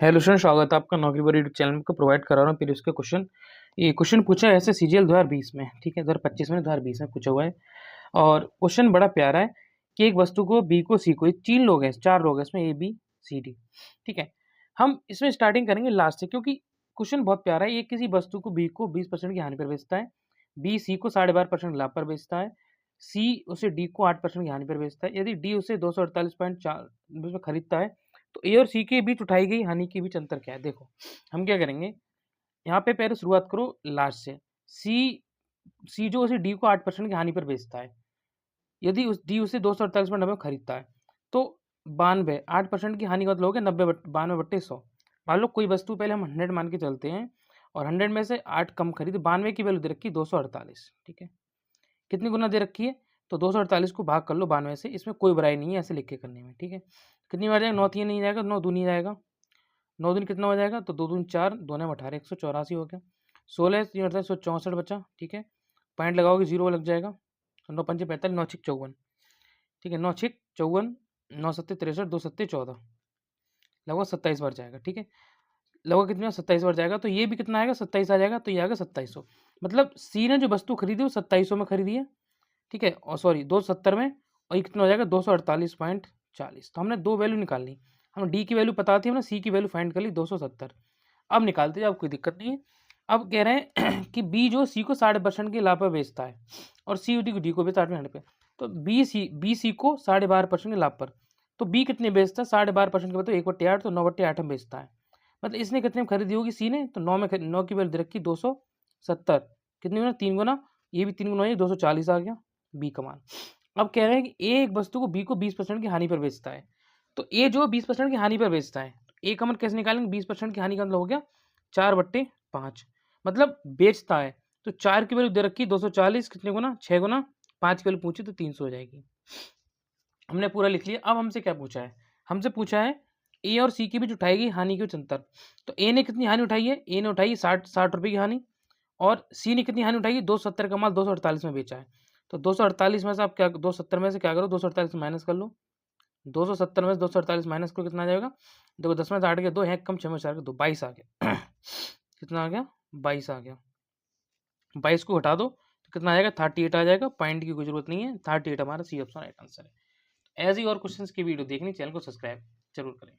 Hello sir, स्वागत है आपका नौकरी बारी यूट्यूब चैनल को प्रोवाइड करा रहा हूँ। फिर उसका ये क्वेश्चन पूछा है ऐसे सीजीएल 2020 में, ठीक है, 2025 में 2020 में पूछा हुआ है। और क्वेश्चन बड़ा प्यारा है कि एक वस्तु को बी को सी को, ये 4 लोग हैं इसमें, ए बी सी डी, ठीक है। हम इसमें स्टार्टिंग करेंगे लास्ट से, क्योंकि क्वेश्चन बहुत प्यारा है। ये किसी वस्तु को बी को 20% की हानि पर बेचता है, बी सी को 12.5% लाभ पर बेचता है, सी उसे डी को 8% की हानि पर बेचता है। यदि डी उसे 248.4 में खरीदता है तो ए और सी के बीच उठाई गई हानि के बीच अंतर क्या है। देखो हम क्या करेंगे, यहाँ पे पहले शुरुआत करो लास्ट से। सी जो उसे डी को 8% की हानि पर बेचता है, यदि उस डी उसे 248.90 में खरीदता है तो 92 8% की हानि का मतलब हो गया 92/100। मान लो कोई वस्तु, पहले हम 100 मान के चलते हैं और 100 में से 8 कम खरीदे, 92 की वैल्यू दे रखी 248, ठीक है। कितनी गुना दे रखी है तो 248 को भाग कर लो 92 से, इसमें कोई बुराई नहीं है ऐसे लिख के करने में, ठीक है। कितनी बार जाएगा, 9 3 नहीं जाएगा, 9 दूनी जाएगा, 9 दिन कितना हो जाएगा तो 2 दूनी 4, 2 ने 18, 184 हो गया। 16 3 18 164 बचा, ठीक है। पॉइंट लगाओगे 0 लग जाएगा। 9 पंचे 45, 9 छिक 54, ठीक है। 9 छिक 54, 9 सत्ते 63, 2 सत्ते 14, लगभग 27 बार जाएगा, ठीक है। लगभग कितना 27 बार जाएगा, तो ये भी कितना आएगा 27 आ जाएगा, तो ये आएगा 2700। मतलब सी ने जो वस्तु खरीदी वो 2700 में खरीदी है, ठीक है, और सॉरी 270 में, और ये कितना हो जाएगा 248.40। तो हमने दो वैल्यू निकाल ली, हमें डी की वैल्यू पता थी, हमने सी की वैल्यू फाइंड कर ली 270। अब निकालते जाओ, कोई दिक्कत नहीं है। अब कह रहे हैं कि बी जो सी को 12.5% के लाभ पर बेचता है और सी डी को बेचता है 8 पे, तो बी सी को 12.5% के लाभ पर, तो बी कितने बेचता है 12.5% के, तो 1/8, तो 9/8 में बेचता है। मतलब इसने कितने में खरीदी होगी सी ने, तो 9 में, 9 की वैल्यू दे रखी 270, कितनी गुना 3 गुना, ये भी 3 गुना, ये 240 आ गया बी का मान। अब कह रहे हैं कि ए एक वस्तु को बी को 20% की हानि पर बेचता है, तो ए जो 20% की हानि पर बेचता है, ए का मतलब कैसे निकालेंगे, 20% की हानि का मतलब हो गया 4/5, मतलब बेचता है। तो 4 की वैल्यू दे रखी 240, कितने गुना 6 गुना, 5 की वैल्यू पूछी तो 300 हो जाएगी। हमने पूरा लिख लिया। अब हमसे क्या पूछा है, हमसे पूछा है ए और सी के बीच उठाएगी हानि के अंतर। तो ए ने कितनी हानि उठाई है, ए ने उठाई 60 रुपये की हानि, और सी ने कितनी हानि उठाई, 270 का माल 248 में बेचा है। तो 248 में से आप क्या, 270 में से क्या करो, 248 माइनस कर लो। 270 में से 248 माइनस करो, कितना आ जाएगा, देखो 10 में से 8 के 2 है, कम 6 में 4 के 2, 22 आ गया। कितना आ गया, 22 आ गया। 22 को हटा दो तो कितना आ जाएगा, 38 आ जाएगा। पॉइंट की कोई जरूरत नहीं है, 38 हमारा सी ऑप्शन राइट आंसर है। ऐसे ही और क्वेश्चंस की वीडियो देखनी, चैनल को सब्सक्राइब जरूर करें।